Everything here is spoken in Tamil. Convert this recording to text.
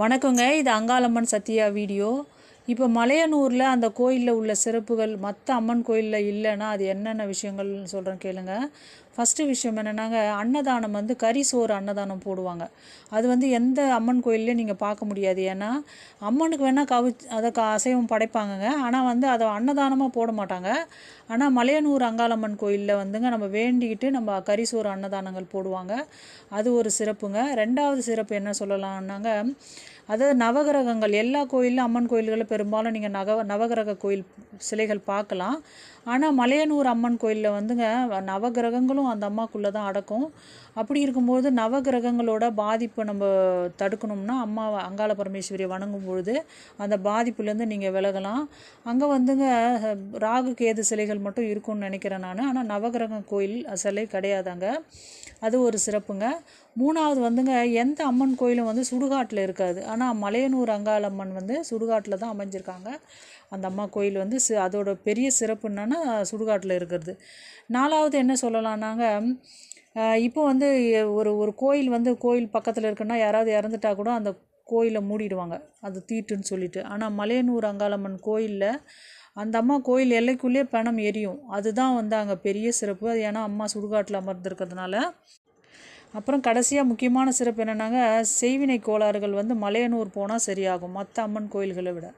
வணக்கங்க. இது அங்காளம்மன் சத்யா வீடியோ. இப்போ மலையனூரில் அந்த கோயிலில் உள்ள சிறப்புகள் மற்ற அம்மன் கோயிலில் இல்லைன்னா அது என்னென்ன விஷயங்கள்னு சொல்கிறேன் கேளுங்க. ஃபஸ்ட்டு விஷயம் என்னென்னாங்க, அன்னதானம் கறி சோறு அன்னதானம் போடுவாங்க. அது எந்த அம்மன் கோயில்லையும் நீங்கள் பார்க்க முடியாது. ஏன்னா அம்மனுக்கு வேணால் அதை அசைவம் படைப்பாங்கங்க. ஆனால் அதை அன்னதானமாக போட மாட்டாங்க. ஆனால் மலையனூர் அங்காளம்மன் கோயிலில் நம்ம வேண்டிக்கிட்டு நம்ம கறி சோறு அன்னதானங்கள் போடுவாங்க. அது ஒரு சிறப்புங்க. ரெண்டாவது சிறப்பு என்ன சொல்லலாம்னாங்க, அதாவது நவகிரகங்கள் எல்லா கோயிலும் அம்மன் கோயில்களில் பெரும்பாலும் நீங்கள் நவகிரக கோயில் சிலைகள் பார்க்கலாம். ஆனால் மலையனூர் அம்மன் கோயிலில் நவகிரகங்களும் அந்த அம்மாக்குள்ளே தான் அடக்கும். அப்படி இருக்கும்போது நவகிரகங்களோட பாதிப்பை நம்ம தடுக்கணும்னா அம்மாவை அங்காள பரமேஸ்வரியை வணங்கும் பொழுது அந்த பாதிப்புலேருந்து நீங்கள் விலகலாம். அங்கே ராகு கேது சிலைகள் மட்டும் இருக்கும்னு நினைக்கிறேன் நான். ஆனால் நவகிரக கோயில் சிலை கிடையாதாங்க. அது ஒரு சிறப்புங்க. மூணாவது எந்த அம்மன் கோயிலும் சுடுகாட்டில் இருக்காது. ஆனால் மலையனூர் அங்காளம்மன் சுடுகாட்டில் தான் அமைஞ்சிருக்காங்க. அந்த அம்மா கோயில் அதோட பெரிய சிறப்பு என்னன்னா சுடுகாட்டில் இருக்கிறது. நாலாவது என்ன சொல்லலாம்னாங்க, இப்போ ஒரு ஒரு கோயில் கோயில் பக்கத்தில் இருக்குன்னா யாராவது இறந்துட்டா கூட அந்த கோயிலை மூடிடுவாங்க, அது தீட்டுன்னு சொல்லிட்டு. ஆனால் மலையனூர் அங்காளம்மன் கோயிலில் அந்த அம்மா கோயில் எல்லைக்குள்ளேயே பணம் எரியும். அதுதான் அங்கே பெரிய சிறப்பு. அது ஏன்னா அம்மா சுடுகாட்டில் அமர்ந்திருக்கிறதுனால. அப்புறம் கடைசியாக முக்கியமான சிறப்பு என்னென்னாங்க, செய்வினை கோளாறுகள் மலையனூர் போனால் சரியாகும் மற்ற அம்மன் கோயில்களை விட.